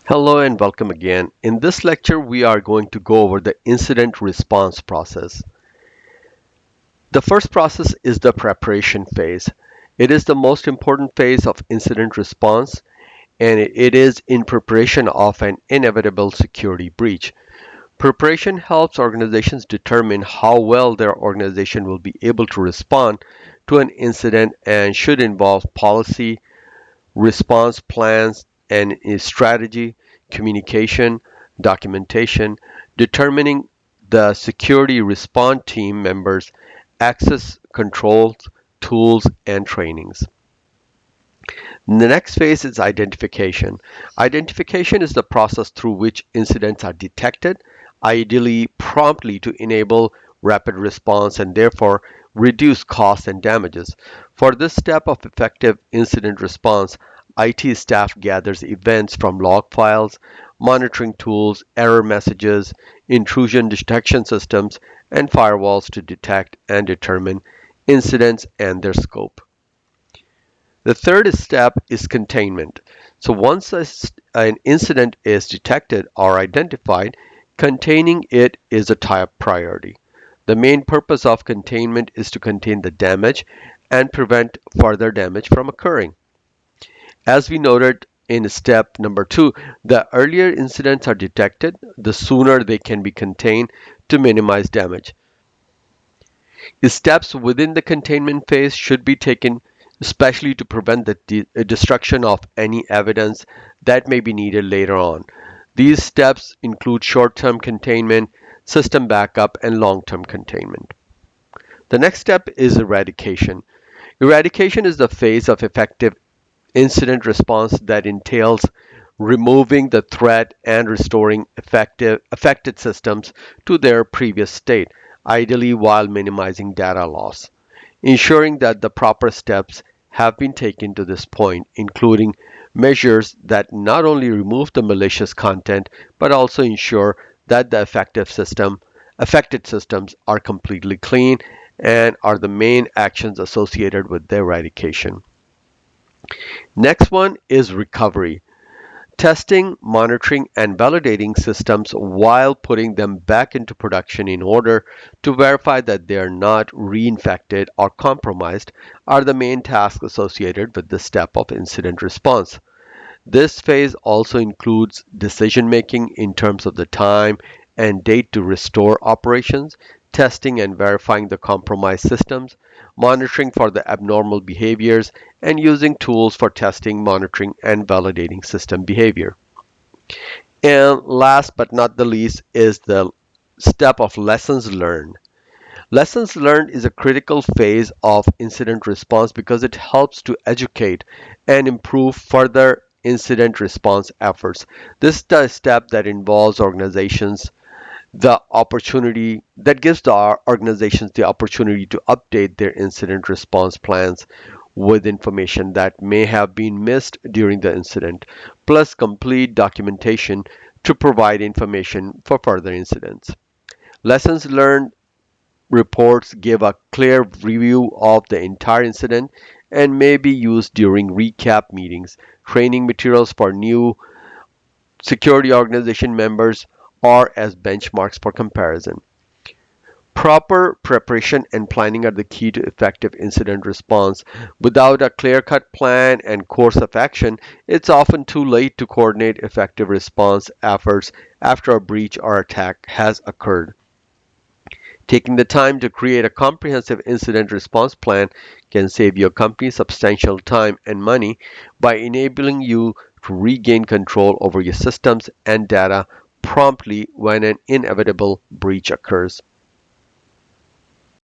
Hello and welcome again. In this lecture, we are going to go over the incident response process. The first process is the preparation phase. It is the most important phase of incident response, and it is in preparation of an inevitable security breach. Preparation helps organizations determine how well their organization will be able to respond to an incident and should involve policy, response plans and strategy, communication, documentation, determining the security response team members, access controls, tools, and trainings. The next phase is identification. Identification is the process through which incidents are detected, ideally promptly to enable rapid response and therefore reduce costs and damages. For this step of effective incident response, IT staff gathers events from log files, monitoring tools, error messages, intrusion detection systems, and firewalls to detect and determine incidents and their scope. The third step is containment. So once an incident is detected or identified, containing it is a top priority. The main purpose of containment is to contain the damage and prevent further damage from occurring. As we noted in step number 2, the earlier incidents are detected, the sooner they can be contained to minimize damage. The steps within the containment phase should be taken especially to prevent the destruction of any evidence that may be needed later on. These steps include short-term containment, system backup, and long-term containment. The next step is eradication. Eradication is the phase of effective incident response that entails removing the threat and restoring affected systems to their previous state, ideally while minimizing data loss. Ensuring that the proper steps have been taken to this point, including measures that not only remove the malicious content but also ensure that the affected systems are completely clean and are the main actions associated with their eradication. Next one is recovery. Testing, monitoring, and validating systems while putting them back into production in order to verify that they are not reinfected or compromised are the main tasks associated with this step of incident response. This phase also includes decision making in terms of the time and date to restore operations, testing and verifying the compromised systems, monitoring for the abnormal behaviors, and using tools for testing, monitoring, and validating system behavior. And last but not the least is the step of lessons learned. Lessons learned is a critical phase of incident response because it helps to educate and improve further incident response efforts. This is the step that involves organizations the opportunity that gives the organizations the opportunity to update their incident response plans with information that may have been missed during the incident, plus complete documentation to provide information for further incidents. Lessons learned reports give a clear review of the entire incident and may be used during recap meetings, training materials for new security organization members, or as benchmarks for comparison. Proper preparation and planning are the key to effective incident response. Without a clear cut plan and course of action, it's often too late to coordinate effective response efforts after a breach or attack has occurred. Taking the time to create a comprehensive incident response plan can save your company substantial time and money by enabling you to regain control over your systems and data promptly when an inevitable breach occurs.